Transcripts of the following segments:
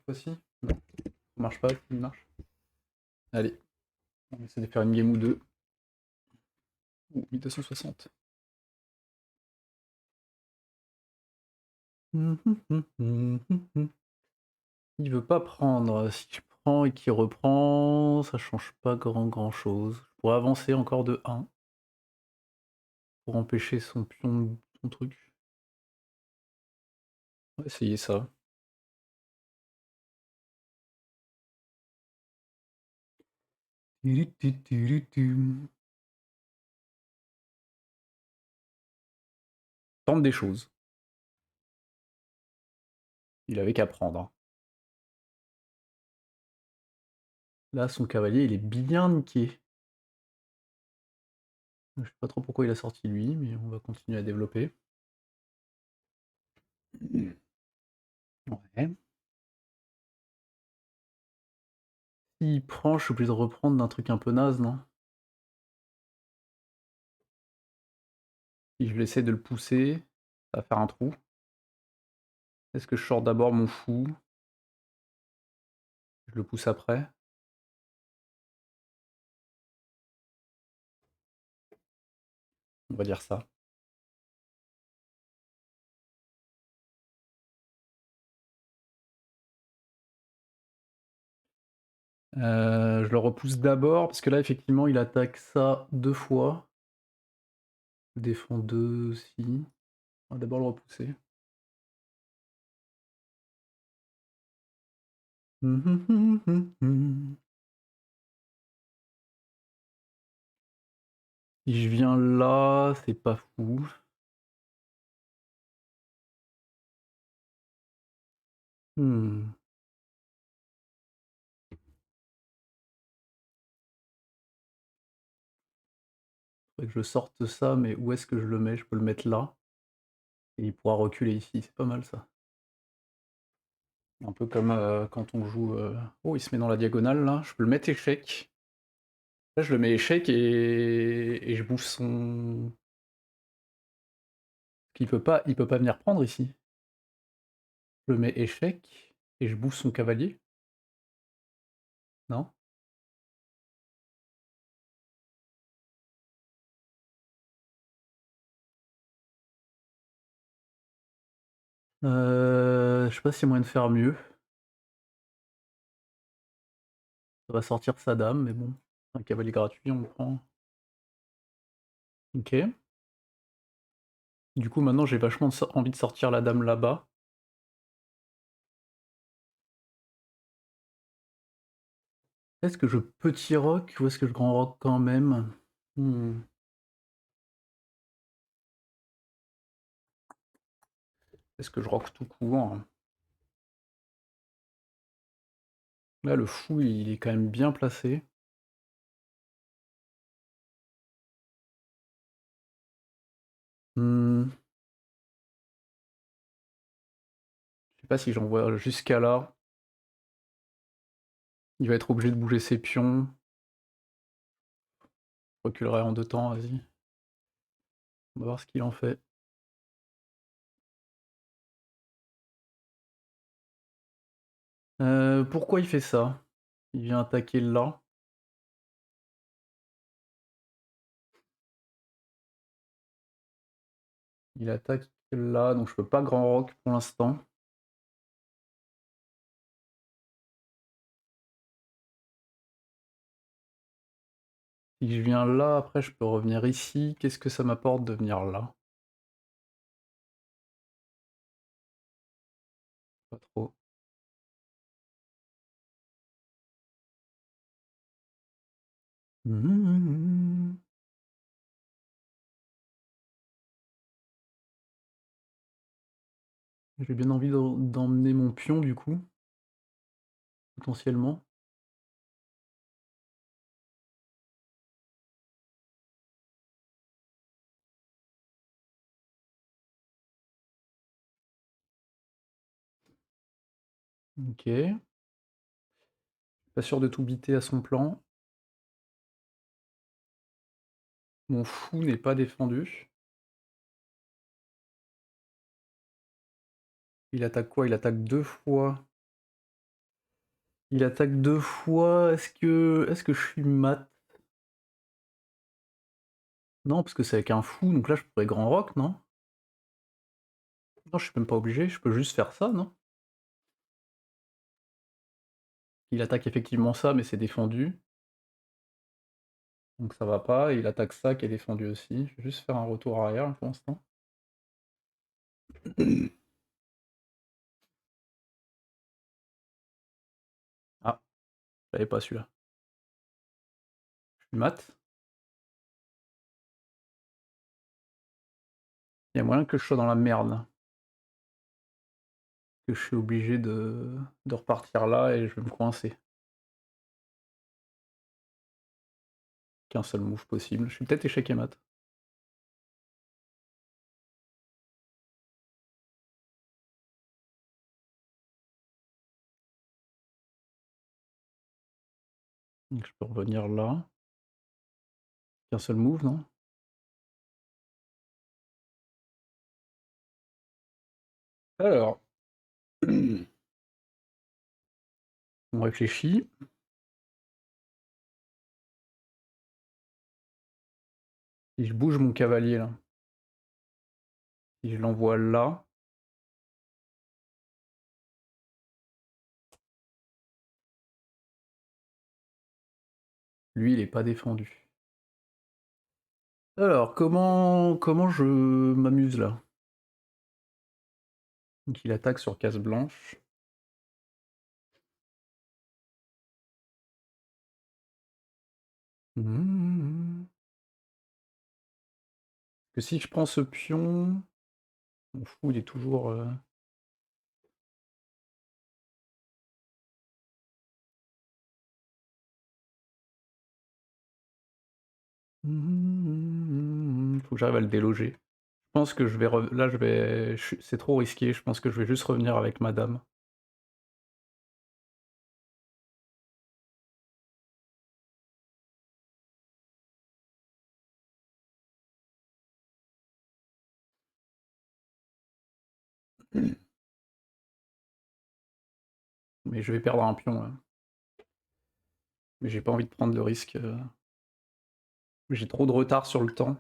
cette fois-ci? Non, ça marche pas, il marche. Allez, on va essayer de faire une game ou deux. Ou 1260. Il veut pas prendre. Si je prends et qu'il reprend, ça change pas grand chose. Je pourrais avancer encore de 1 pour empêcher son pion, son truc. On va essayer ça. Tente des choses. Il avait qu'à prendre, hein. Là, son cavalier, il est bien niqué. Je sais pas trop pourquoi il a sorti lui, mais on va continuer à développer. Ouais. S'il prend, je suis obligé de reprendre d'un truc un peu naze, non? Si je l'essaie de le pousser, ça va faire un trou. Est-ce que je sors d'abord mon fou? Je le pousse après? On va dire ça. Je le repousse d'abord, parce que là, effectivement, il attaque ça 2 fois. Je défends 2 aussi. On va d'abord le repousser. Si je viens là, c'est pas fou. Hmm. Faudrait que je sorte ça, mais où est-ce que je le mets? Je peux le mettre là. Et il pourra reculer ici, c'est pas mal ça. Un peu comme quand on joue... Oh, il se met dans la diagonale là. Je peux le mettre échec. Là, je le mets échec et je bouge son... Il peut pas venir prendre ici. Je le mets échec et je bouge son cavalier. Non? Je sais pas s'il y a moyen de faire mieux. Ça va sortir sa dame, mais bon. Un cavalier gratuit, on le prend. Ok. Du coup, maintenant, j'ai vachement envie de sortir la dame là-bas. Est-ce que je petit rock ou est-ce que je grand rock quand même? Est-ce que je rock tout court? Là, le fou, il est quand même bien placé. Je sais pas si j'envoie jusqu'à là. Il va être obligé de bouger ses pions. Je reculerai en 2 temps, vas-y. On va voir ce qu'il en fait. Pourquoi il fait ça? Il vient attaquer là. Il attaque là, donc je peux pas grand rock pour l'instant. Si je viens là, après je peux revenir ici. Qu'est-ce que ça m'apporte de venir là? Pas trop. J'ai bien envie d'emmener mon pion du coup, potentiellement. Ok. Pas sûr de tout biter à son plan. Mon fou n'est pas défendu. Il attaque quoi? Il attaque 2 fois. Il attaque 2 fois, est-ce que je suis mat? Non, parce que c'est avec un fou, donc là je pourrais grand rock, non? Non, je suis même pas obligé, je peux juste faire ça, non? Il attaque effectivement ça, mais c'est défendu, donc ça va pas, et il attaque ça qui est défendu aussi. Je vais juste faire un retour arrière pour l'instant. Ah, je l'avais pas celui-là. Je suis mat. Il y a moyen que je sois dans la merde, que je suis obligé de repartir là et je vais me coincer. Qu'un seul move possible. Je suis peut-être échec et mat. Donc je peux revenir là. Qu'un seul move, non? Alors, on réfléchit. Si je bouge mon cavalier là, si je l'envoie là, lui il est pas défendu. Alors, comment je m'amuse là? Donc il attaque sur case blanche. Que si je prends ce pion, mon fou il est toujours. Faut que j'arrive à le déloger. Je pense que je vais là c'est trop risqué, je pense que je vais juste revenir avec ma dame. Mais je vais perdre un pion là. Mais j'ai pas envie de prendre le risque. J'ai trop de retard sur le temps.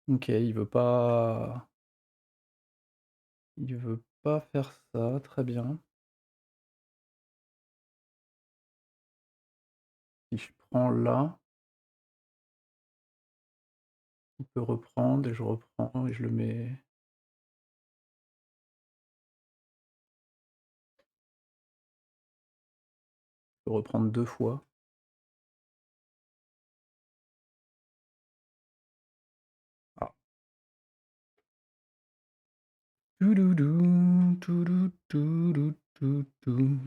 Ok, il veut pas. Il veut pas faire ça, très bien. Si je prends là, il peut reprendre et je reprends et je le mets. Je peux reprendre 2 fois. Ah. Toudoudou, toudou, toudou, toudou.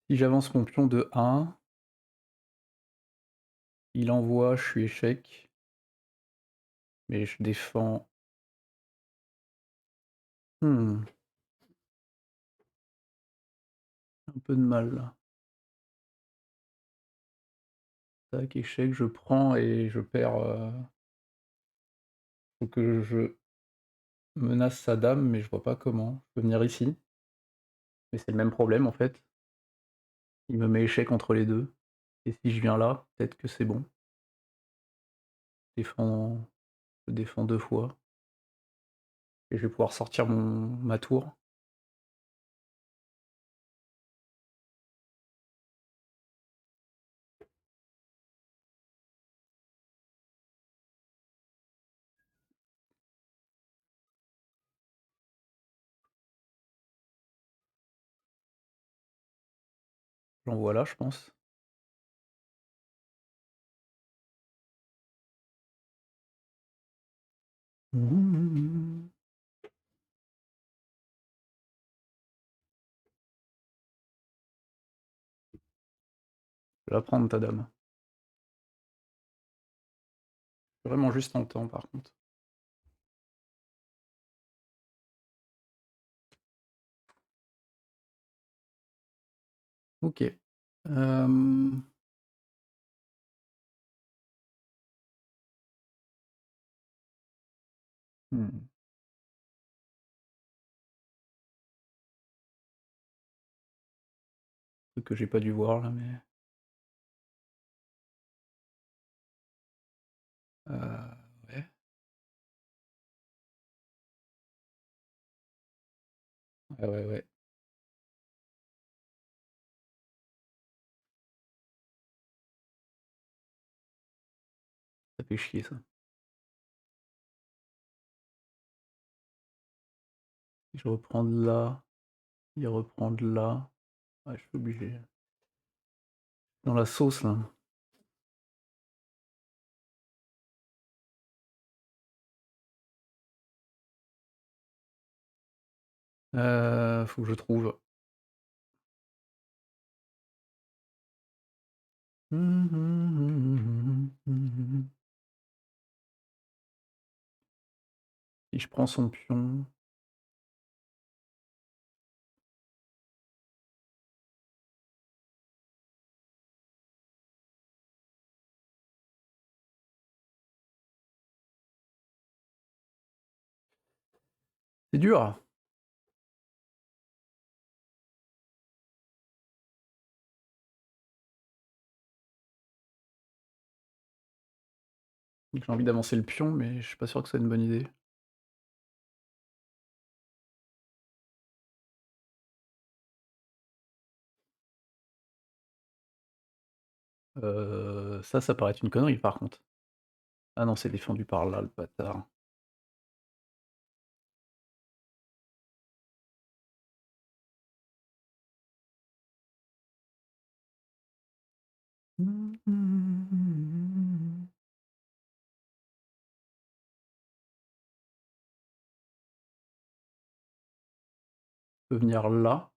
Si j'avance mon pion de 1, il envoie, je suis échec. Mais je défends. Un peu de mal là. Tac, échec, je prends et je perds. Faut que je menace sa dame, mais je vois pas comment. Je peux venir ici. Mais c'est le même problème en fait. Il me met échec entre les deux. Et si je viens là, peut-être que c'est bon. Défends... Je défends 2 fois. Et je vais pouvoir sortir ma tour. J'envoie là, je pense. Je vais la prendre ta dame. Vraiment juste en temps par contre. Ok. Hmm. Truc que j'ai pas dû voir là, mais... Ouais. Ouais, ouais, ouais. Ça fait chier ça. Je reprends de là, il reprend de là. Ouais, je suis obligé. Dans la sauce là. Faut que je trouve. Si je prends son pion... C'est dur. J'ai envie d'avancer le pion, mais je suis pas sûr que c'est une bonne idée. Ça paraît être une connerie par contre. Ah non, c'est défendu par là, le bâtard. Peut venir là,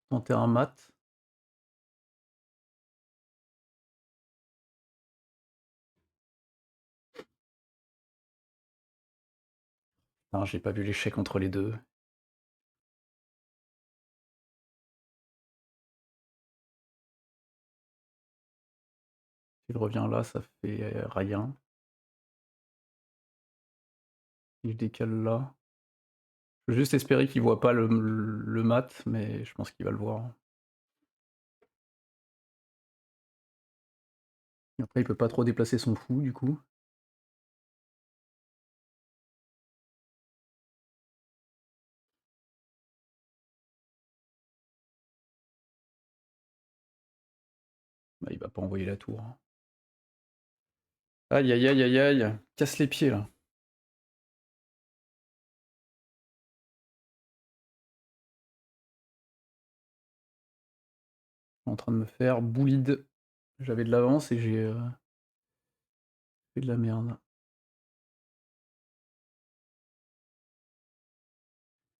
tenter un mat. Non, j'ai pas vu l'échec entre les deux. S'il revient là, ça fait rien. Si je décale là... Je veux juste espérer qu'il voit pas le mat, mais je pense qu'il va le voir. Et après, il peut pas trop déplacer son fou, du coup. Bah, il va pas envoyer la tour. Aïe, aïe, aïe, aïe, aïe. Casse les pieds, là. En train de me faire boulide. J'avais de l'avance et j'ai fait de la merde.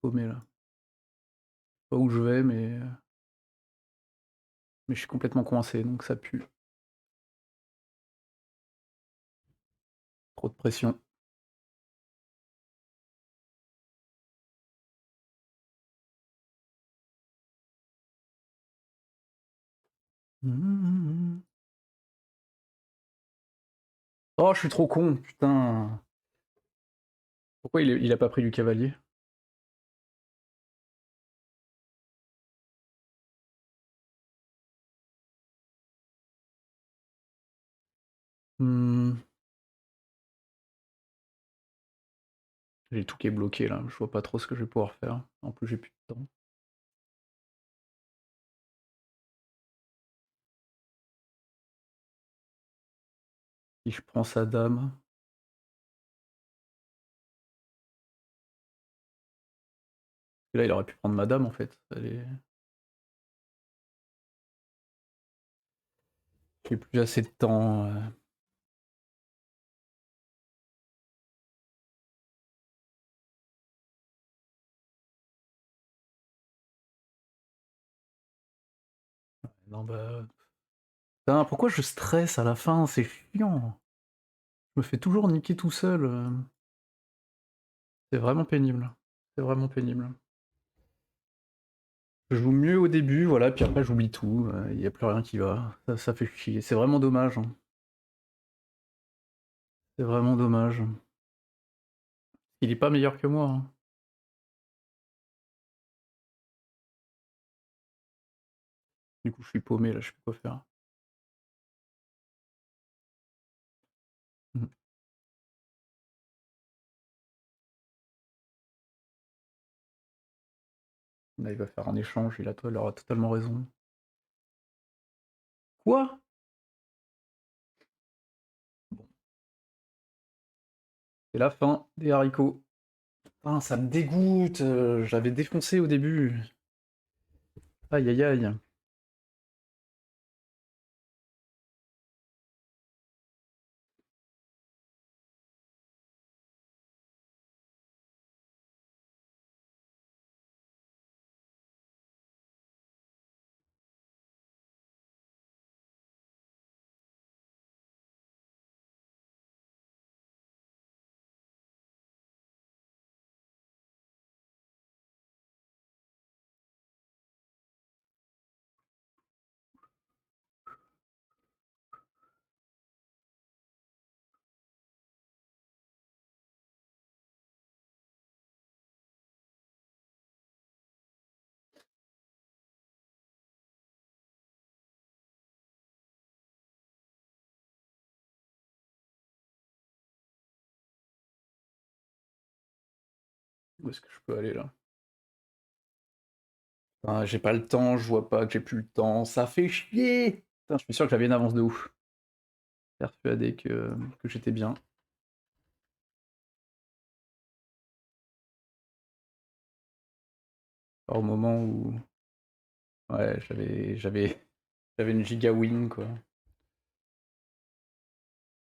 Paumé, là. Pas où je vais, mais je suis complètement coincé, donc ça pue. Trop de pression. Oh, je suis trop con, putain. Pourquoi il a pas pris du cavalier? Hmm. J'ai tout qui est bloqué, là. Je vois pas trop ce que je vais pouvoir faire. En plus, j'ai plus de temps. Si je prends sa dame... Et là, il aurait pu prendre ma dame, en fait. J'ai plus assez de temps. Non, bah... Putain, pourquoi je stresse à la fin? C'est chiant. Je me fais toujours niquer tout seul. C'est vraiment pénible. C'est vraiment pénible. Je joue mieux au début, voilà, puis après j'oublie tout. Il n'y a plus rien qui va. Ça fait chier. C'est vraiment dommage, hein. C'est vraiment dommage. Il est pas meilleur que moi, hein. Du coup, je suis paumé là, je sais plus quoi faire. Mmh. Là, il va faire un échange, il aura totalement raison. Quoi? Bon, c'est la fin des haricots. Ah, ça me dégoûte, j'avais défoncé au début. Aïe, aïe, aïe. Où est-ce que je peux aller là? Ah, j'ai pas le temps, je vois pas que j'ai plus le temps, ça fait chier! Putain, je suis sûr que j'avais une avance de ouf. Persuadé que j'étais bien. Alors, au moment où ouais, j'avais une giga win quoi.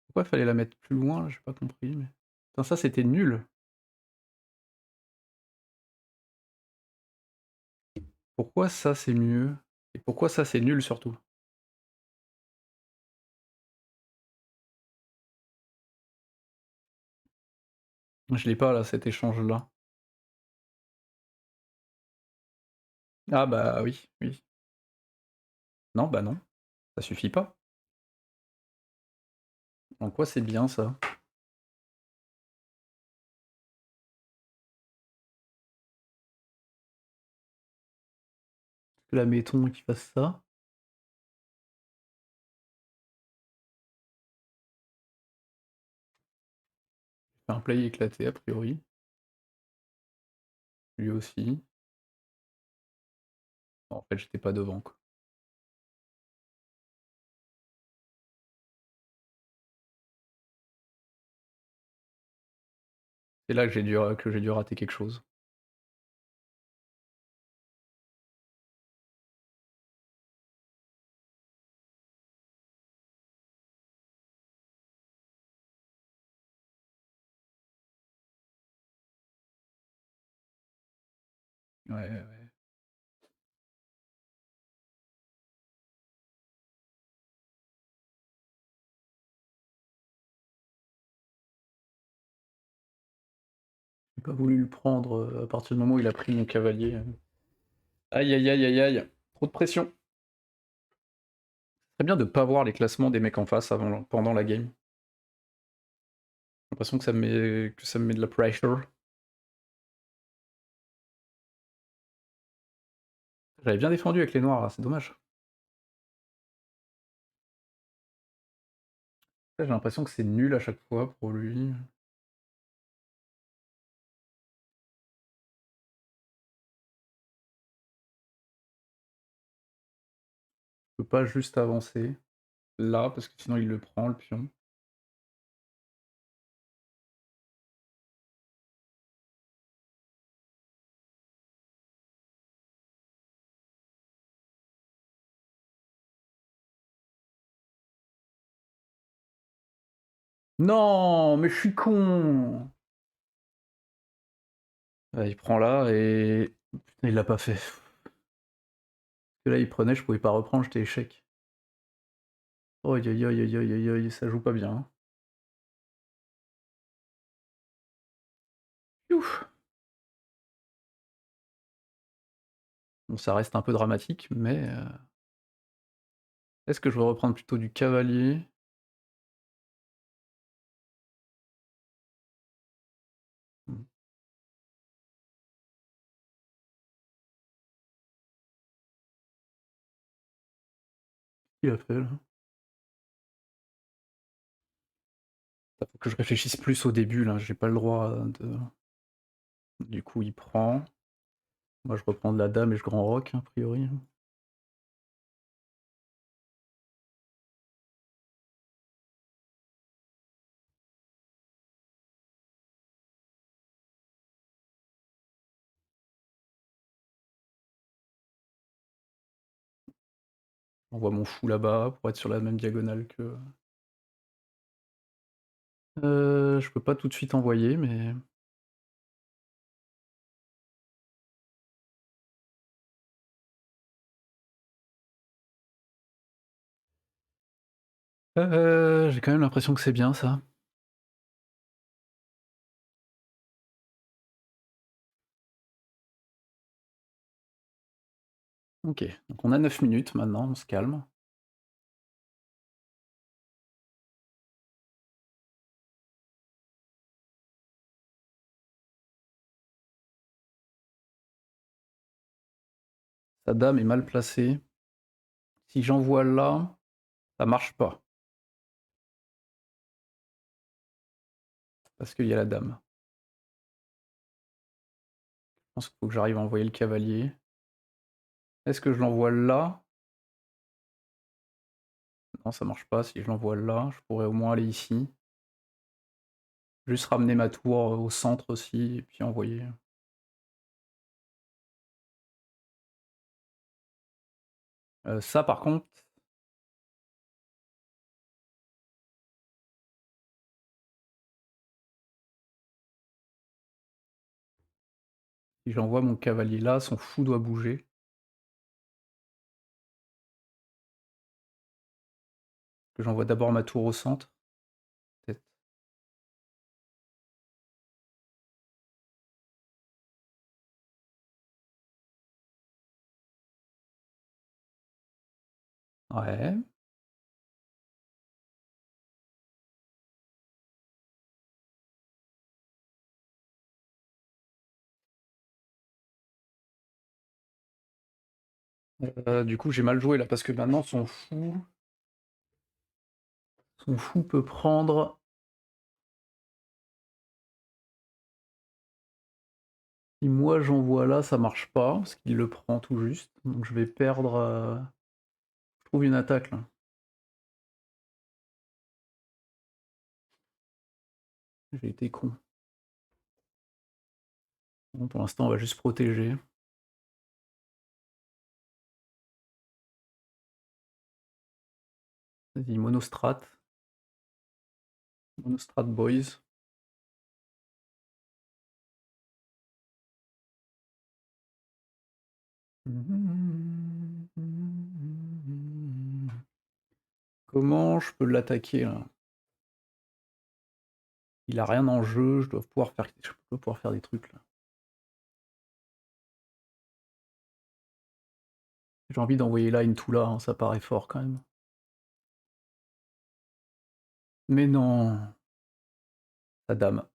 Pourquoi fallait la mettre plus loin là? J'ai pas compris mais putain ça c'était nul. Pourquoi ça c'est mieux? Et pourquoi ça c'est nul surtout? Je l'ai pas là, cet échange-là. Ah bah oui, oui. Non, bah non, ça suffit pas. En quoi c'est bien ça? Que la Metton qui fasse ça? Fait un play éclaté a priori. Lui aussi. En fait j'étais pas devant quoi. C'est là que j'ai dû rater quelque chose. Ouais, ouais. J'ai pas voulu le prendre, à partir du moment où il a pris mon cavalier. Aïe aïe aïe aïe aïe, trop de pression. C'est bien de pas voir les classements des mecs en face pendant la game. J'ai l'impression que ça me met de la pressure. J'avais bien défendu avec les noirs là, c'est dommage. J'ai l'impression que c'est nul à chaque fois pour lui. Je peux pas juste avancer là parce que sinon il le prend le pion. Non, mais je suis con! Il prend là et putain il l'a pas fait. Parce que là il prenait, je pouvais pas reprendre, j'étais échec. Aïe aïe aïe aïe aïe aïe aïe, ça joue pas bien, hein. Ouf. Bon ça reste un peu dramatique, mais est-ce que je vais reprendre plutôt du cavalier? Mmh. Il a fait là? Faut que je réfléchisse plus au début là, j'ai pas le droit, de du coup il prend. Moi je reprends de la dame et je grand roque a priori. J'envoie mon fou là-bas pour être sur la même diagonale que je peux pas tout de suite envoyer mais j'ai quand même l'impression que c'est bien ça. OK, donc on a 9 minutes maintenant, on se calme. Sa dame est mal placée. Si j'envoie là, ça marche pas, parce qu'il y a la dame. Je pense qu'il faut que j'arrive à envoyer le cavalier. Est-ce que je l'envoie là? Non, ça marche pas. Si je l'envoie là, je pourrais au moins aller ici. Juste ramener ma tour, au centre aussi et puis envoyer. Ça par contre, si j'envoie mon cavalier là, son fou doit bouger. Que j'envoie d'abord ma tour au centre, peut-être. Ouais. Du coup, j'ai mal joué là parce que maintenant son fou peut prendre. Si moi j'envoie là, ça marche pas parce qu'il le prend tout juste, donc je vais perdre, je trouve une attaque là. J'ai été con. Bon, pour l'instant, on va juste protéger. Vas-y, monostrate. Monostrate boys. Comment je peux l'attaquer là? Il a rien en jeu, je dois pouvoir faire des trucs là. J'ai envie d'envoyer là une Toula, hein, ça paraît fort quand même. Mais non! La dame.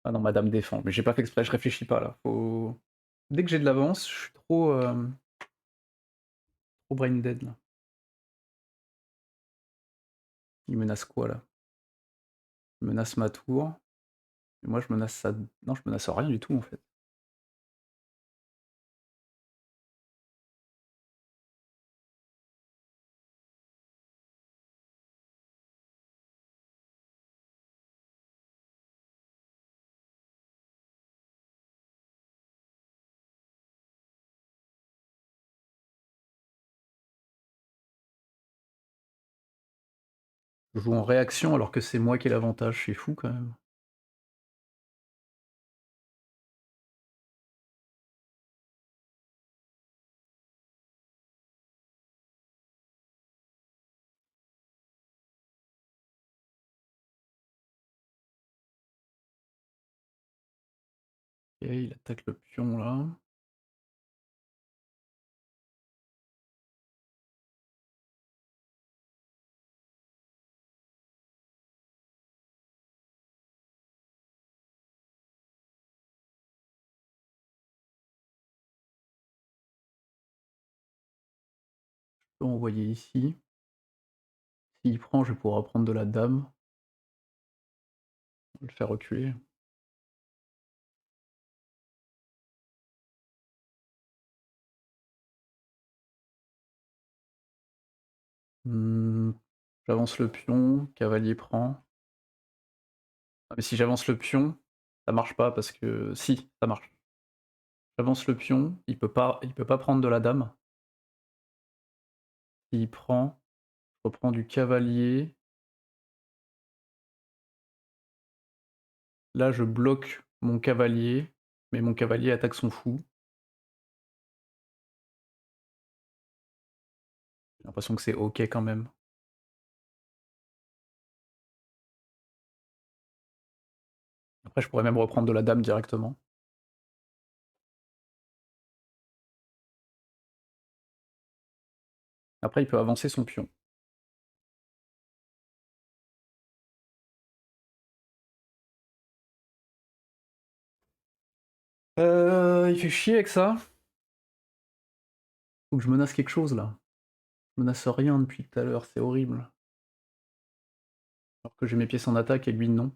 Ah non, ma dame défend, mais j'ai pas fait exprès, je réfléchis pas là. Faut dès que j'ai de l'avance, je suis trop brain dead là. Il menace quoi là? Il menace ma tour et moi je menace sa non, je menace rien du tout en fait. Je joue en réaction alors que c'est moi qui ai l'avantage, c'est fou quand même. OK, il attaque le pion là. Je peux envoyer ici. S'il prend, je vais pouvoir prendre de la dame. Le faire reculer. Mmh, j'avance le pion, cavalier prend. Ah mais si j'avance le pion, ça marche pas parce que si, ça marche. J'avance le pion, il peut pas prendre de la dame. S'il prend, je reprends du cavalier. Là, je bloque mon cavalier, mais mon cavalier attaque son fou. J'ai l'impression que c'est OK quand même. Après, je pourrais même reprendre de la dame directement. Après, il peut avancer son pion. Il fait chier avec ça. Faut que je menace quelque chose là. Je menace rien depuis tout à l'heure, c'est horrible. Alors que j'ai mes pièces en attaque et lui non.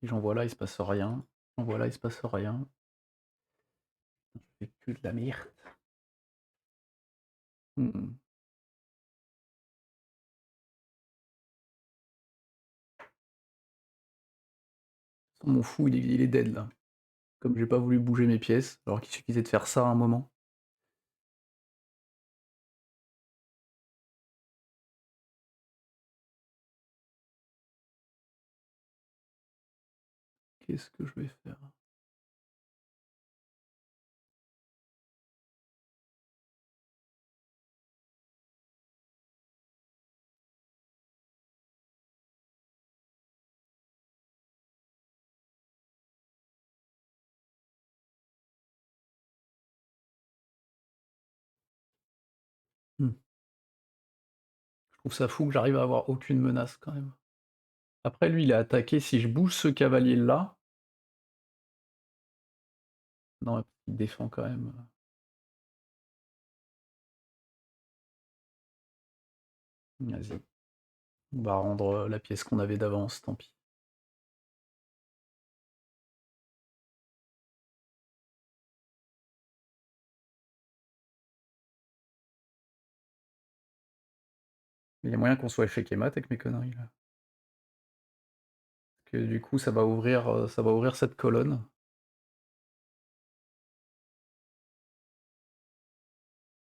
Si j'envoie là, il se passe rien. J'envoie là, il se passe rien. Je fais que de la merde. Mmh. Mon fou, il est dead là. Comme j'ai pas voulu bouger mes pièces, alors qu'il suffisait de faire ça à un moment. Qu'est-ce que je vais faire? Mmh. Je trouve ça fou que j'arrive à avoir aucune menace quand même. Après lui, il est attaqué, si je bouge ce cavalier là, non, il défend quand même. Vas-y. On va rendre, la pièce qu'on avait d'avance, tant pis. Il y a moyen qu'on soit échec et mat avec mes conneries là. Parce que du coup, ça va ouvrir cette colonne.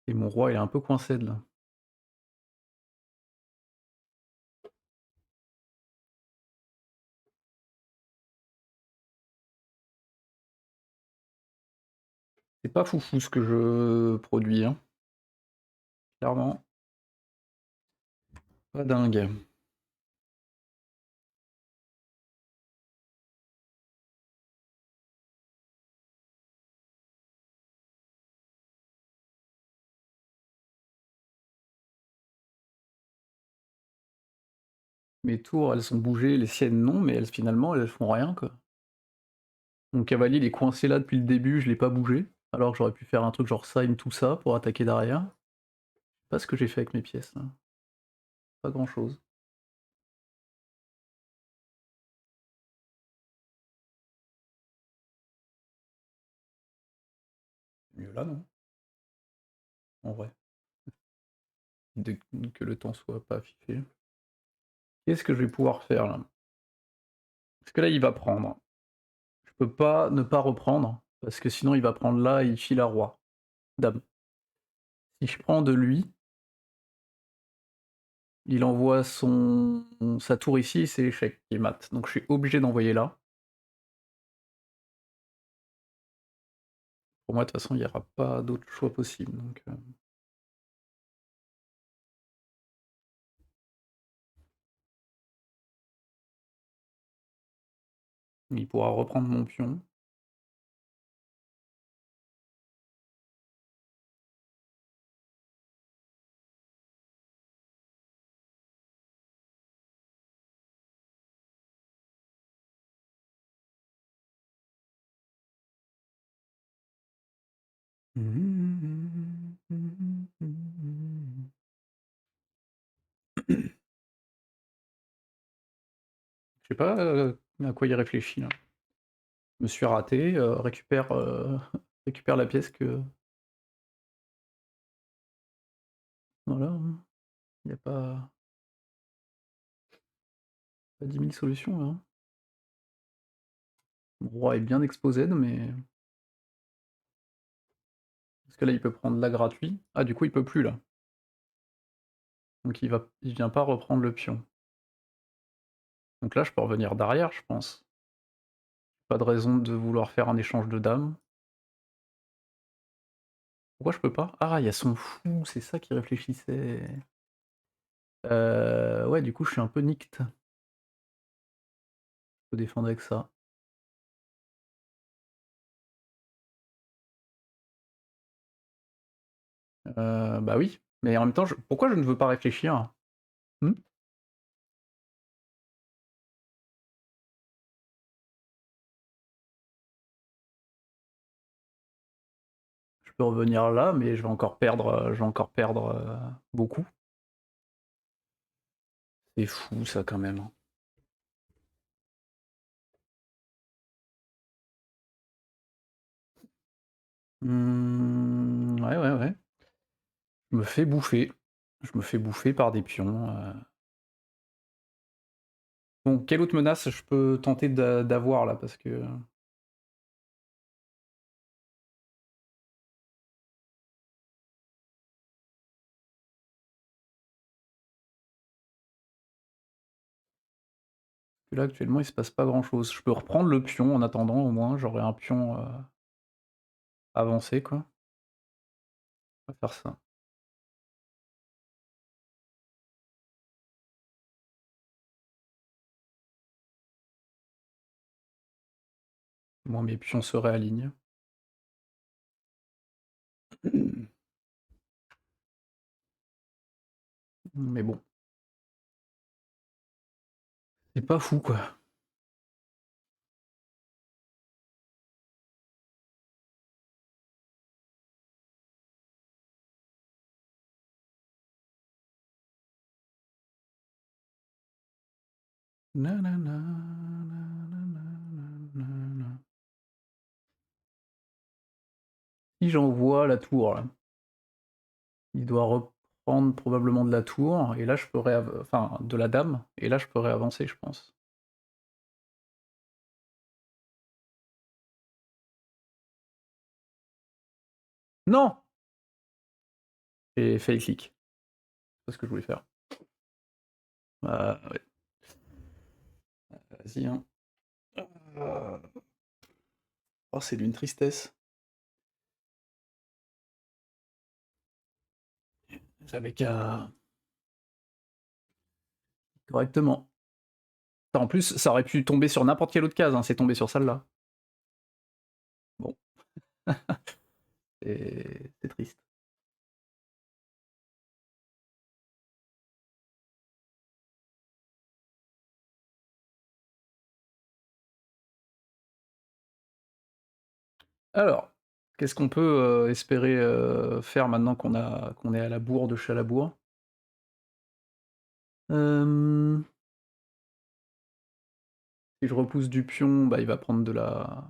Et mon roi, il est un peu coincé de là. C'est pas foufou ce que je produis, hein. Clairement, pas dingue. Mes tours, elles sont bougées, les siennes non, mais elles finalement, elles font rien, quoi. Mon cavalier, il est coincé là depuis le début, je l'ai pas bougé. Alors que j'aurais pu faire un truc genre ça, tout ça, pour attaquer derrière. Je sais pas ce que j'ai fait avec mes pièces, là. Pas grand-chose. Mieux là, non? En vrai. Dès que le temps soit pas affiché. Qu'est-ce que je vais pouvoir faire, là? Parce que là, il va prendre. Je peux pas ne pas reprendre, parce que sinon il va prendre là et il file à roi. Dame. Si je prends de lui, il envoie sa tour ici, c'est échec qui mat. Donc je suis obligé d'envoyer là. Pour moi, de toute façon, il n'y aura pas d'autre choix possible. Donc, il pourra reprendre mon pion. Je sais pas, à quoi il réfléchit là. Je me suis raté, récupère la pièce que voilà, hein. Il y a pas 10 000 solutions là, hein. Mon roi est bien exposé mais parce que là, il peut prendre la gratuit. Ah du coup, il peut plus là. Donc il vient pas reprendre le pion. Donc là, je peux revenir derrière, je pense. Pas de raison de vouloir faire un échange de dames. Pourquoi je peux pas? Ah, il y a son fou, c'est ça qui réfléchissait. Ouais, du coup, je suis un peu nicked. Je peux défendre avec ça. Bah oui, mais en même temps, pourquoi je ne veux pas réfléchir? Mmh? Je peux revenir là, mais je vais encore perdre, beaucoup. C'est fou ça quand même, hein. Ouais, ouais, ouais. Je me fais bouffer. Je me fais bouffer par des pions. Bon, quelle autre menace je peux tenter d'avoir là? Parce que là, actuellement, il se passe pas grand chose. Je peux reprendre le pion en attendant, au moins, j'aurai un pion, avancé, quoi. On va faire ça. Au moins mes pions se réalignent. Mais bon, c'est pas fou, quoi. Na na na, na na na na na na. Si j'envoie la tour là, il doit reprendre probablement de la tour et là je peux enfin de la dame et là je peux réavancer, je pense. Non! J'ai failli clic. C'est pas ce que je voulais faire. Ouais, vas-y, hein. Heu, oh, c'est d'une tristesse. J'avais qu'à correctement. En plus, ça aurait pu tomber sur n'importe quelle autre case, hein, c'est tombé sur celle-là. Bon, c'est triste. Alors, qu'est-ce qu'on peut, espérer, faire maintenant qu'on est à la bourre de chez la bourre? Hem, si je repousse du pion, bah, il va prendre de la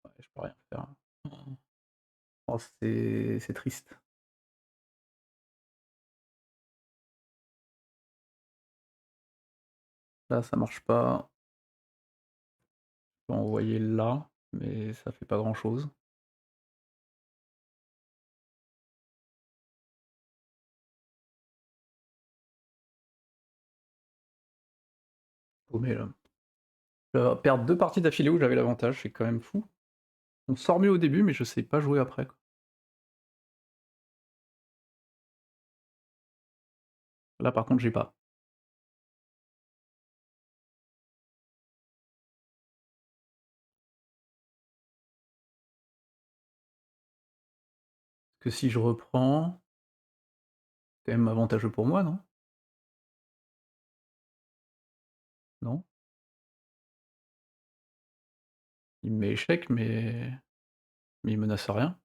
ouais, je peux rien faire. Oh, c'est triste. Là, ça marche pas. Je peux envoyer là, mais ça fait pas grand-chose. Paumé là. Perdre 2 parties d'affilée où j'avais l'avantage, c'est quand même fou. On sort mieux au début, mais je sais pas jouer après, quoi. Là, par contre, j'ai pas. Parce que si je reprends, c'est quand même avantageux pour moi, non? Non? Il me met échec, mais il menace rien.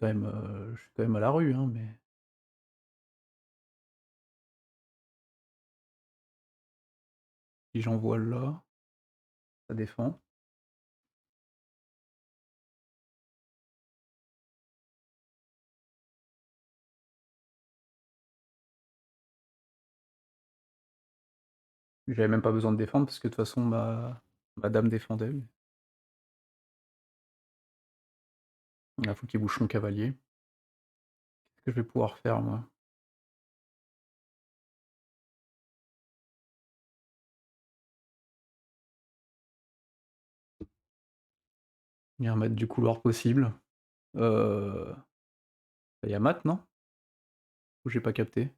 je suis quand même à la rue, hein, mais si j'envoie là, ça défend. J'avais même pas besoin de défendre parce que de toute façon ma dame défendait. Là, faut qu'il bouge son cavalier. Qu'est-ce que je vais pouvoir faire moi? Il y a un mètre du couloir possible. Heu, il y a mat, non? Ou j'ai pas capté?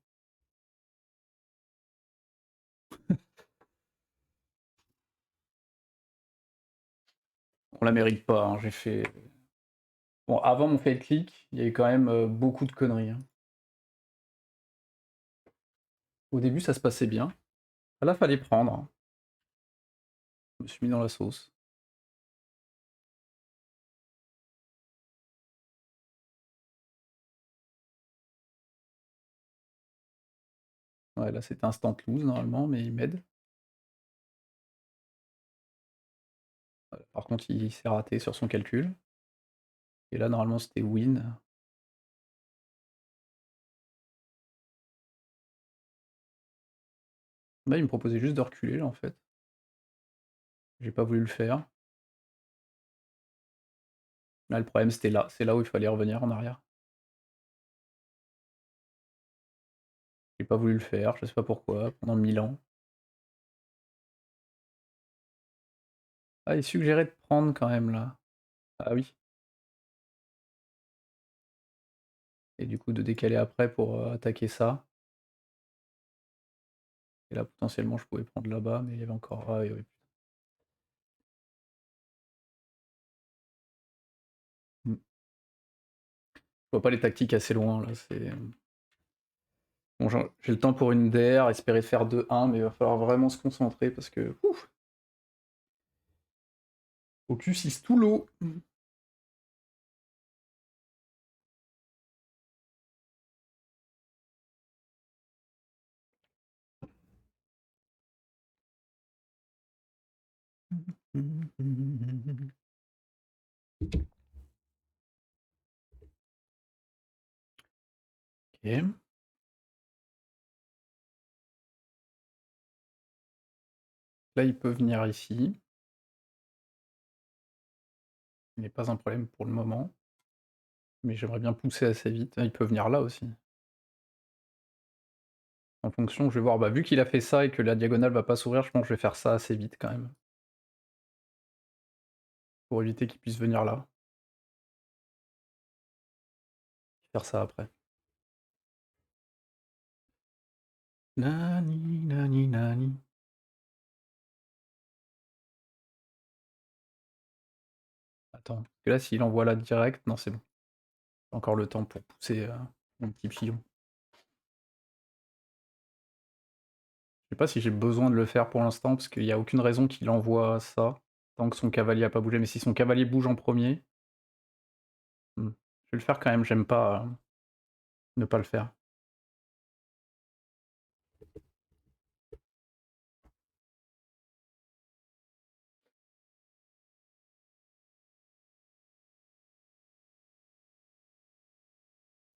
On la mérite pas, hein, j'ai fait bon, avant mon fail click, il y a eu quand même, beaucoup de conneries, hein. Au début, ça se passait bien. Ah là, fallait prendre, hein. Je me suis mis dans la sauce. Ouais, là, c'était instant lose normalement, mais il m'aide. Par contre, il s'est raté sur son calcul. Et là, normalement, c'était win. Là, il me proposait juste de reculer, là, en fait. J'ai pas voulu le faire. Là, le problème, c'était là. C'est là où il fallait revenir en arrière. J'ai pas voulu le faire, je sais pas pourquoi, pendant 1000 ans. Ah, il suggérait de prendre quand même, là. Ah oui. Et du coup, de décaler après pour attaquer ça. Et là, potentiellement, je pouvais prendre là-bas, mais il y avait encore. Ah oui, oui. Mm. Je vois pas les tactiques assez loin, là. C'est. Bon, j'ai le temps pour une DR, espérer faire 2-1, mais il va falloir vraiment se concentrer parce que. Ouf, au Q6 tout l'eau. Ok. Là, il peut venir ici. Il n'est pas un problème pour le moment. Mais j'aimerais bien pousser assez vite. Ah, il peut venir là aussi. En fonction, je vais voir. Bah, vu qu'il a fait ça et que la diagonale va pas s'ouvrir, je pense que je vais faire ça assez vite quand même. Pour éviter qu'il puisse venir là. Faire ça après. Nani, nani, nani. Attends. Parce que là, s'il envoie là direct, non, c'est bon. J'ai encore le temps pour pousser mon petit pion. Je sais pas si j'ai besoin de le faire pour l'instant, parce qu'il n'y a aucune raison qu'il envoie ça, tant que son cavalier a pas bougé. Mais si son cavalier bouge en premier, je vais le faire quand même, j'aime pas ne pas le faire.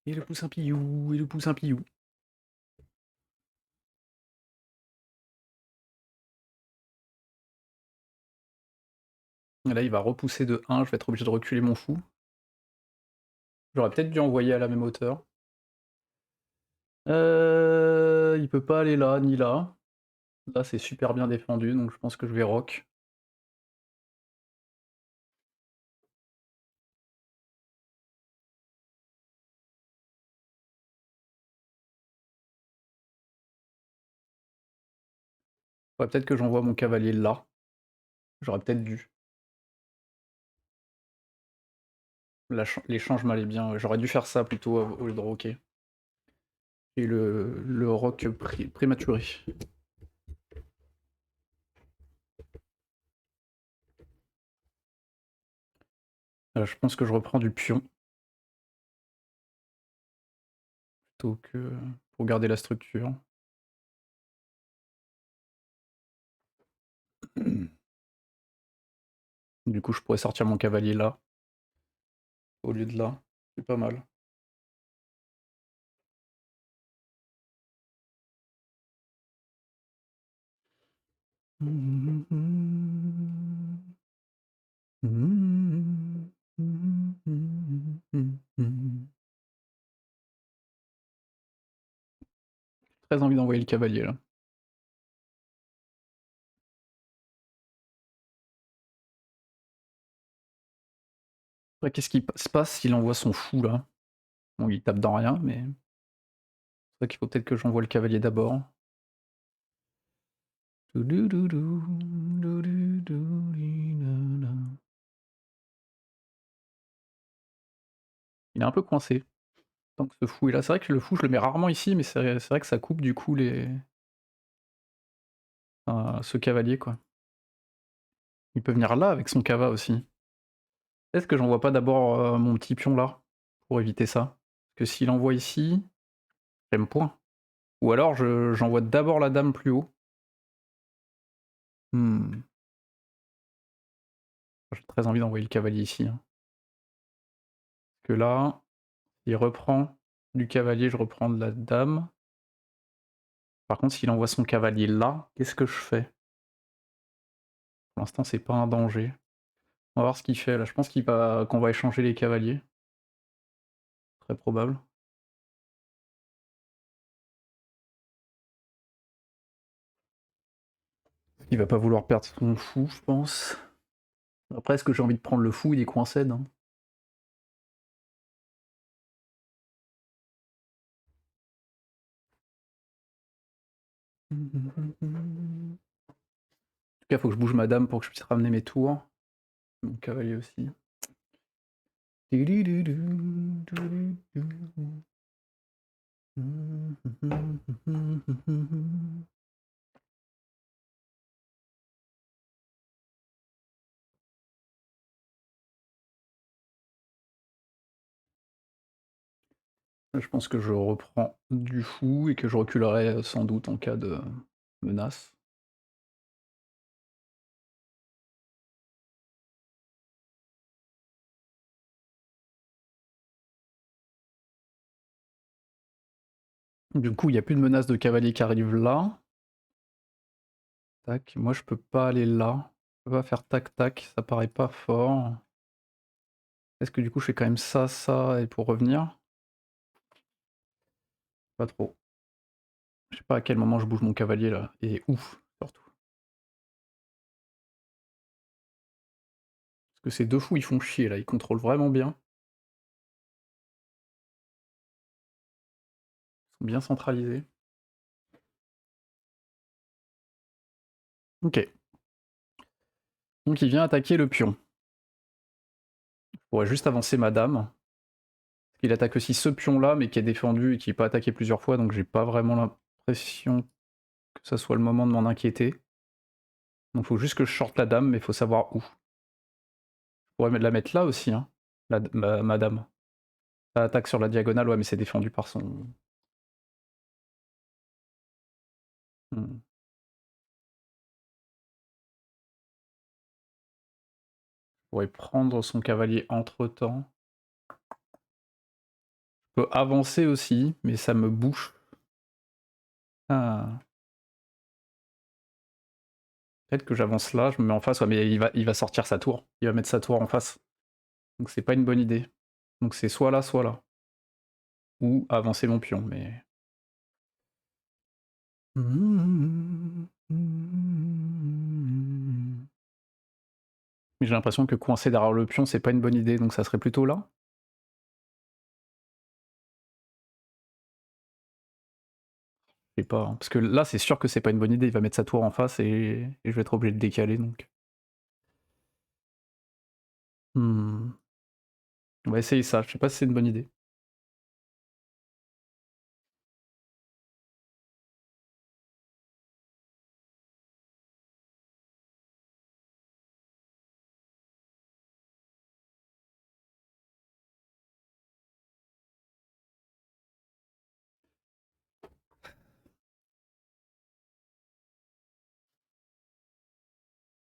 Et le poussin pillou, et le poussin pillou. Et là, il va repousser de 1, je vais être obligé de reculer mon fou. J'aurais peut-être dû envoyer à la même hauteur. Il peut pas aller là, ni là. Là, c'est super bien défendu, donc je pense que je vais rock. Faudrait peut-être que j'envoie mon cavalier là. J'aurais peut-être dû. L'échange m'allait bien. J'aurais dû faire ça plutôt au lieu de rocker. Et le rock prématuré. Je pense que je reprends du pion. plutôt que pour garder la structure. Du coup, je pourrais sortir mon cavalier là, au lieu de là. C'est pas mal. Très envie d'envoyer le cavalier là. Après, qu'est-ce qui se passe s'il envoie son fou là? Bon, il tape dans rien, mais c'est vrai qu'il faut peut-être que j'envoie le cavalier d'abord. Il est un peu coincé, tant que ce fou est là. C'est vrai que le fou, je le mets rarement ici, mais c'est vrai que ça coupe du coup les ce cavalier quoi. Il peut venir là avec son cava aussi. Est-ce que j'envoie pas d'abord, mon petit pion là? Pour éviter ça? Parce que s'il envoie ici, j'aime point. Ou alors j'envoie d'abord la dame plus haut. Mmh. J'ai très envie d'envoyer le cavalier ici, hein. Que là, il reprend du cavalier, je reprends de la dame. Par contre, s'il envoie son cavalier là, qu'est-ce que je fais? Pour l'instant, c'est pas un danger. On va voir ce qu'il fait là. Je pense qu'on va échanger les cavaliers. Très probable. Il va pas vouloir perdre son fou, je pense. Après, est-ce que j'ai envie de prendre le fou? Il est coincé, non? En tout cas, faut que je bouge ma dame pour que je puisse ramener mes tours. Mon cavalier aussi. Je pense que je reprends du fou et que je reculerai sans doute en cas de menace. Du coup, il y a plus de menace de cavalier qui arrive là. Tac, moi je peux pas aller là. Je peux pas faire tac tac, ça paraît pas fort. Est-ce que du coup je fais quand même ça, ça et pour revenir? Pas trop. Je sais pas à quel moment je bouge mon cavalier là et où surtout. Parce que ces deux fous ils font chier là, ils contrôlent vraiment bien. Ils sont bien centralisés. OK. Donc il vient attaquer le pion. Je pourrais juste avancer ma dame. Il attaque aussi ce pion là, mais qui est défendu et qui est pas attaqué plusieurs fois, donc j'ai pas vraiment l'impression que ça soit le moment de m'en inquiéter. Donc faut juste que je shorte la dame, mais faut savoir où. Je pourrais la mettre là aussi, hein, ma dame. Ça attaque sur la diagonale, ouais, mais c'est défendu par son... Hmm. Je pourrais prendre son cavalier entre-temps. Je peux avancer aussi, mais ça me bouche. Ah. Peut-être que j'avance là, je me mets en face, ouais, mais il va sortir sa tour. Il va mettre sa tour en face. Donc c'est pas une bonne idée. Donc c'est soit là, soit là. Ou avancer mon pion, mais... Mais j'ai l'impression que coincer derrière le pion, c'est pas une bonne idée, donc ça serait plutôt là? Je sais pas, hein, parce que là, c'est sûr que c'est pas une bonne idée, il va mettre sa tour en face et je vais être obligé de décaler donc. Mmh. On va essayer ça, je sais pas si c'est une bonne idée.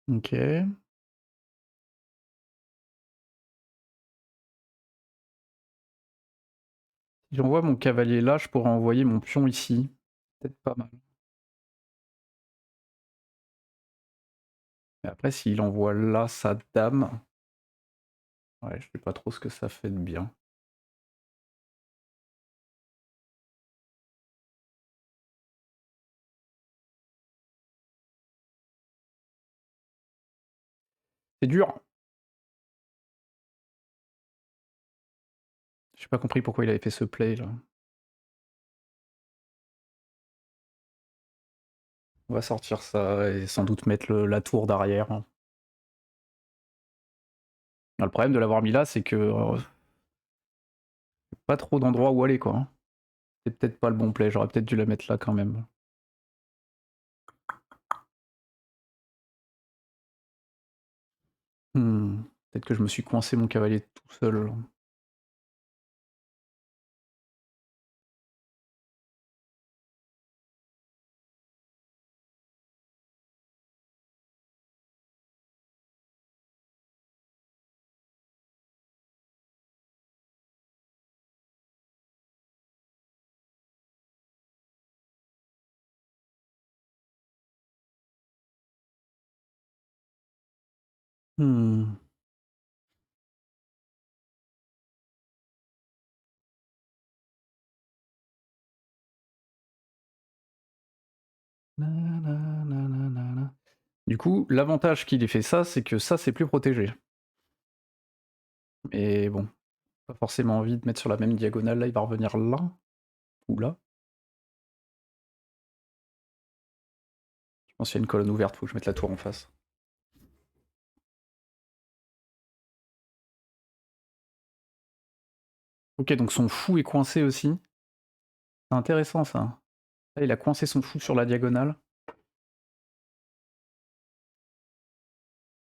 OK. Si j'envoie mon cavalier là, je pourrais envoyer mon pion ici. Peut-être pas mal. Mais après s'il envoie là sa dame, ouais, je sais pas trop ce que ça fait de bien. C'est dur! J'ai pas compris pourquoi il avait fait ce play là. On va sortir ça et sans doute mettre la tour derrière, hein. Le problème de l'avoir mis là, c'est que, pas trop d'endroits où aller quoi, hein. C'est peut-être pas le bon play, j'aurais peut-être dû la mettre là quand même. Mmh. Peut-être que je me suis coincé mon cavalier tout seul. Mmh. Na na na na na na. Du coup, l'avantage qu'il ait fait ça, c'est que ça, c'est plus protégé. Mais bon, pas forcément envie de mettre sur la même diagonale, là, il va revenir là, ou là. Je pense qu'il y a une colonne ouverte, faut que je mette la tour en face. OK, donc son fou est coincé aussi. C'est intéressant ça. Là, il a coincé son fou sur la diagonale.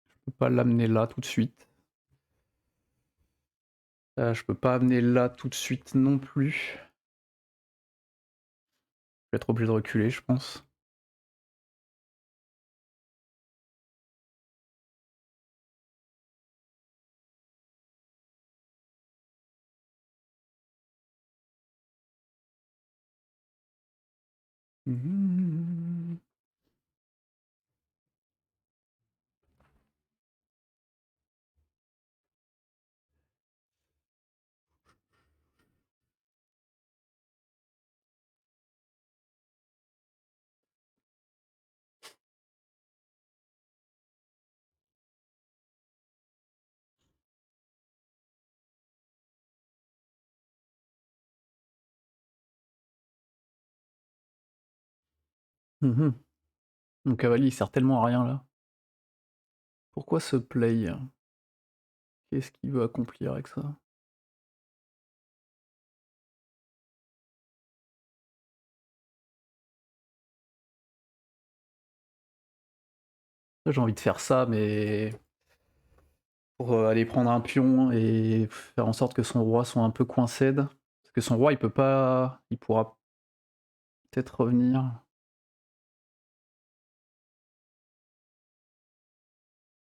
Je peux pas l'amener là tout de suite. Je peux pas amener là tout de suite non plus. Je vais être obligé de reculer, je pense. Mmh. Mmh. Mon cavalier, il sert tellement à rien là. Pourquoi ce play? Qu'est-ce qu'il veut accomplir avec ça? J'ai envie de faire ça, mais pour, aller prendre un pion et faire en sorte que son roi soit un peu coincé. Parce que son roi, il peut pas il pourra peut-être revenir.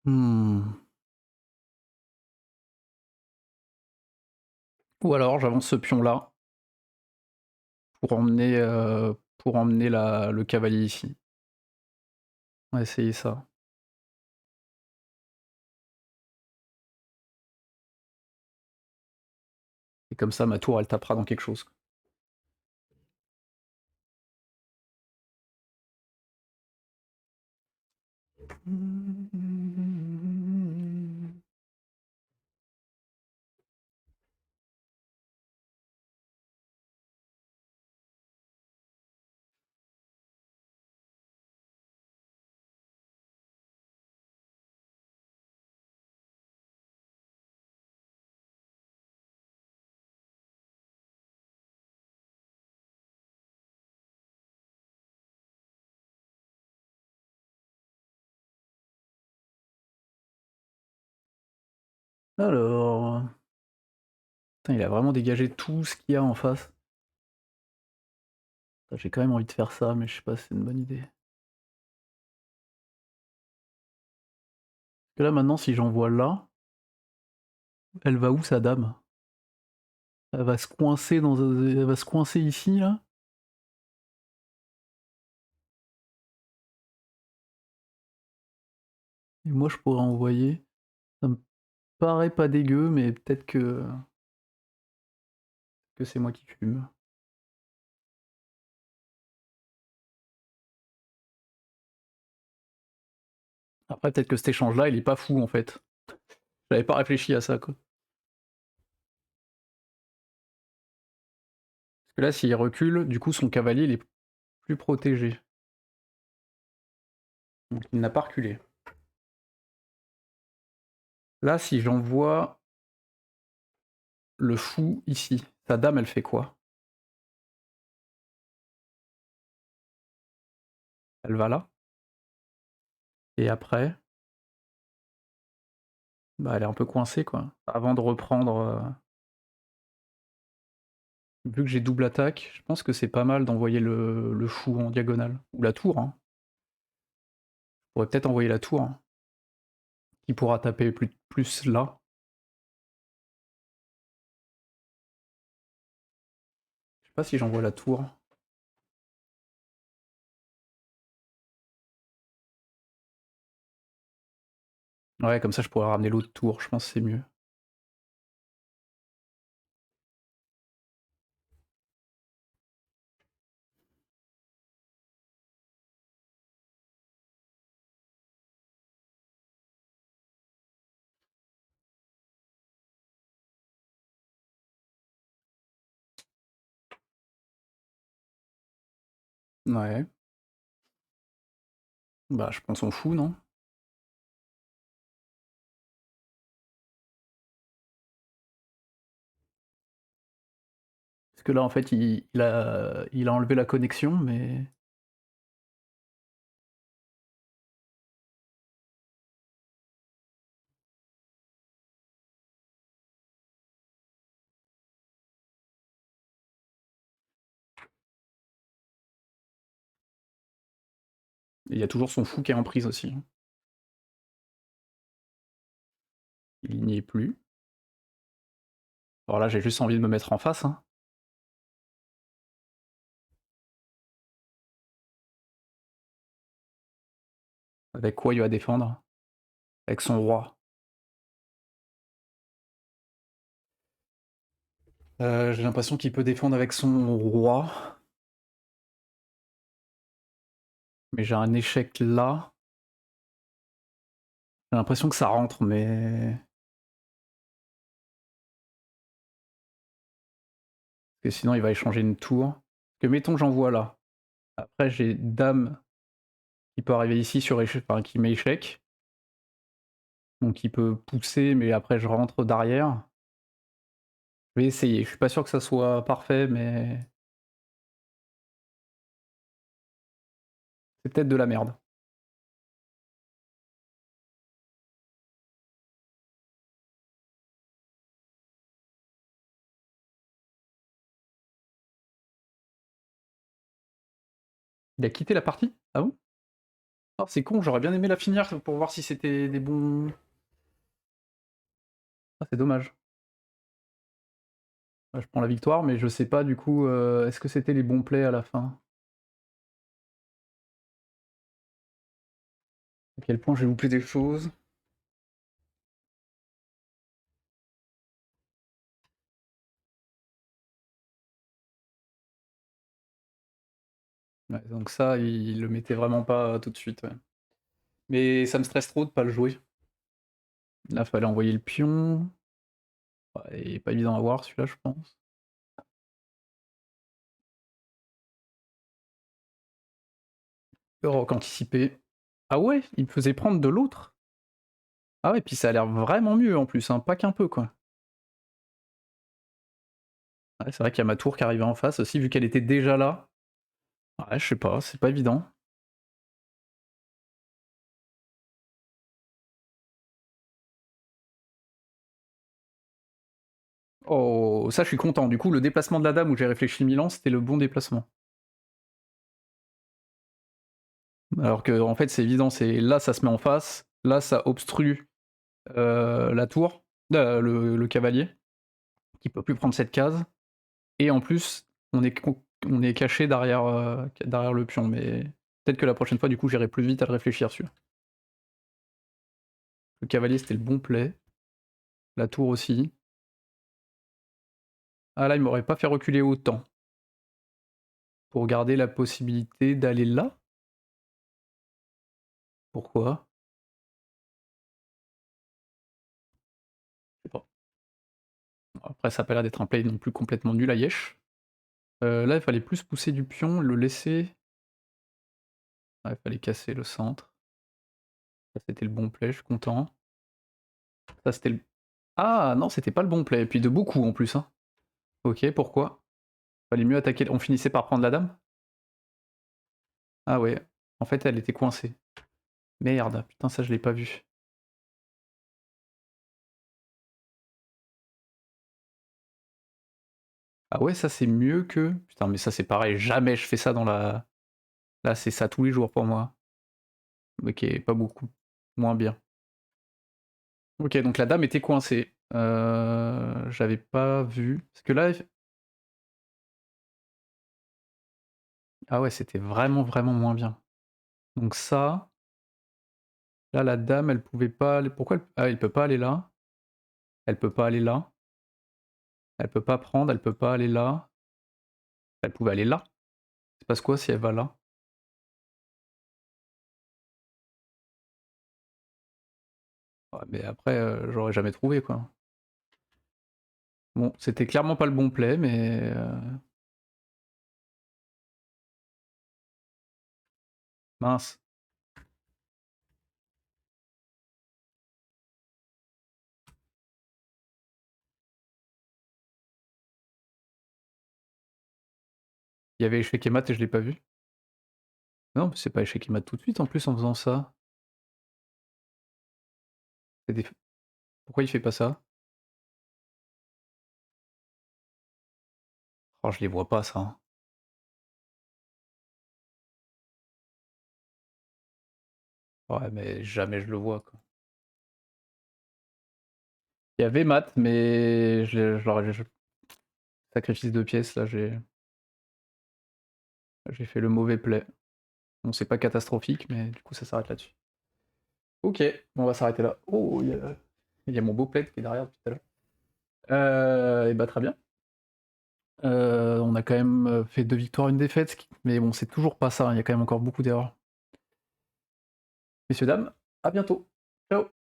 Mmh. Ou alors j'avance ce pion-là pour emmener la le cavalier ici. On va essayer ça. Et comme ça, ma tour, elle tapera dans quelque chose. Alors, putain, il a vraiment dégagé tout ce qu'il y a en face. J'ai quand même envie de faire ça, mais je sais pas si c'est une bonne idée. Que là maintenant si j'envoie là, elle va où sa dame? Elle va se coincer dans elle va se coincer ici là? Et moi je pourrais envoyer. Ça me paraît pas dégueu, mais peut-être que c'est moi qui fume. Après peut-être que cet échange-là, il est pas fou en fait. J'avais pas réfléchi à ça, quoi. Parce que là, s'il recule, du coup son cavalier il est plus protégé. Donc il n'a pas reculé. Là, si j'envoie le fou ici, sa dame elle fait quoi? Elle va là? Et après? Bah elle est un peu coincée quoi. Avant de reprendre, vu que j'ai double attaque, je pense que c'est pas mal d'envoyer le fou en diagonale. Ou la tour, hein. Je pourrais peut-être envoyer la tour, hein, qui pourra taper plus là. Je sais pas si j'envoie la tour. Ouais, comme ça je pourrais ramener l'autre tour, je pense que c'est mieux. Ouais. Bah je prends son fou, non? Parce que là en fait il a enlevé la connexion, mais il y a toujours son fou qui est en prise aussi, hein. Il n'y est plus. Alors là j'ai juste envie de me mettre en face, hein. Avec quoi il va défendre? Avec son roi. J'ai l'impression qu'il peut défendre avec son roi. Mais j'ai un échec là. J'ai l'impression que ça rentre, mais que sinon il va échanger une tour. Que mettons j'envoie là. Après j'ai dame qui peut arriver ici sur échec, enfin qui met échec. Donc il peut pousser, mais après je rentre derrière. Je vais essayer. Je suis pas sûr que ça soit parfait, mais c'est peut-être de la merde. Il a quitté la partie? Ah bon? Oh, c'est con, j'aurais bien aimé la finir pour voir si c'était des bons. Ah, c'est dommage. Ouais, je prends la victoire, mais je sais pas du coup, est-ce que c'était les bons plays à la fin? À quel point j'ai loupé des choses? Ouais, donc ça, il le mettait vraiment pas tout de suite, ouais. Mais ça me stresse trop de pas le jouer. Là, fallait envoyer le pion. Ouais, il est pas évident à voir celui-là, je pense. Le roc anticipé. Ah ouais, il me faisait prendre de l'autre? Ah ouais, puis ça a l'air vraiment mieux en plus, hein, pas qu'un peu, quoi. Ouais, c'est vrai qu'il y a ma tour qui arrivait en face aussi, vu qu'elle était déjà là. Ouais, je sais pas, c'est pas évident. Oh, ça je suis content. Du coup, le déplacement de la dame où j'ai réfléchi 1000 ans, c'était le bon déplacement. Alors que en fait, c'est évident, c'est là, ça se met en face. Là, ça obstrue la tour, le cavalier, qui peut plus prendre cette case. Et en plus, on est caché derrière, derrière le pion, mais peut-être que la prochaine fois, du coup, j'irai plus vite à le réfléchir celui-là. Le cavalier, c'était le bon play. La tour aussi. Ah là, il m'aurait pas fait reculer autant. Pour garder la possibilité d'aller là? Pourquoi? Je sais pas. Après, ça a pas l'air d'être un play non plus complètement nul à Yesh. Là, il fallait plus pousser du pion, le laisser. Ouais, il fallait casser le centre. Ça, c'était le bon play, je suis content. Ça, c'était le... Ah non, c'était pas le bon play, et puis de beaucoup en plus, hein. Ok, pourquoi? Fallait mieux attaquer... On finissait par prendre la dame? Ah ouais, en fait, elle était coincée. Merde, putain, ça, je l'ai pas vu. Ah ouais, ça, c'est mieux que... Putain, mais ça, c'est pareil, jamais je fais ça dans la... Là, c'est ça tous les jours pour moi. Ok, pas beaucoup. Moins bien. Ok, donc la dame était coincée. J'avais pas vu. Parce que là... Ah ouais, c'était vraiment, vraiment moins bien. Donc ça... Là, la dame, elle pouvait pas aller... Pourquoi elle... Ah, elle peut pas aller là. Elle peut pas aller là. Elle peut pas prendre, elle peut pas aller là. Elle pouvait aller là. C'est passe quoi si elle va là? Ouais, mais après, j'aurais jamais trouvé, quoi. Bon, c'était clairement pas le bon play, mais... Mince. Il y avait échec et mat et je l'ai pas vu. Non, mais c'est pas échec et mat tout de suite, en plus, en faisant ça. Des... Pourquoi il fait pas ça? Oh, je les vois pas, ça, hein. Ouais, mais jamais je le vois, quoi. Il y avait mat, mais je l'aurais... Sacrifice de pièces, là, j'ai fait le mauvais play. Bon, c'est pas catastrophique, mais du coup, ça s'arrête là-dessus. Ok, bon, on va s'arrêter là. Oh, il y a mon beau play qui est derrière depuis tout à l'heure. Et bah, très bien. On a quand même fait 2 victoires, 1 défaite, mais bon, c'est toujours pas ça, hein, il y a quand même encore beaucoup d'erreurs. Messieurs, dames, à bientôt. Ciao.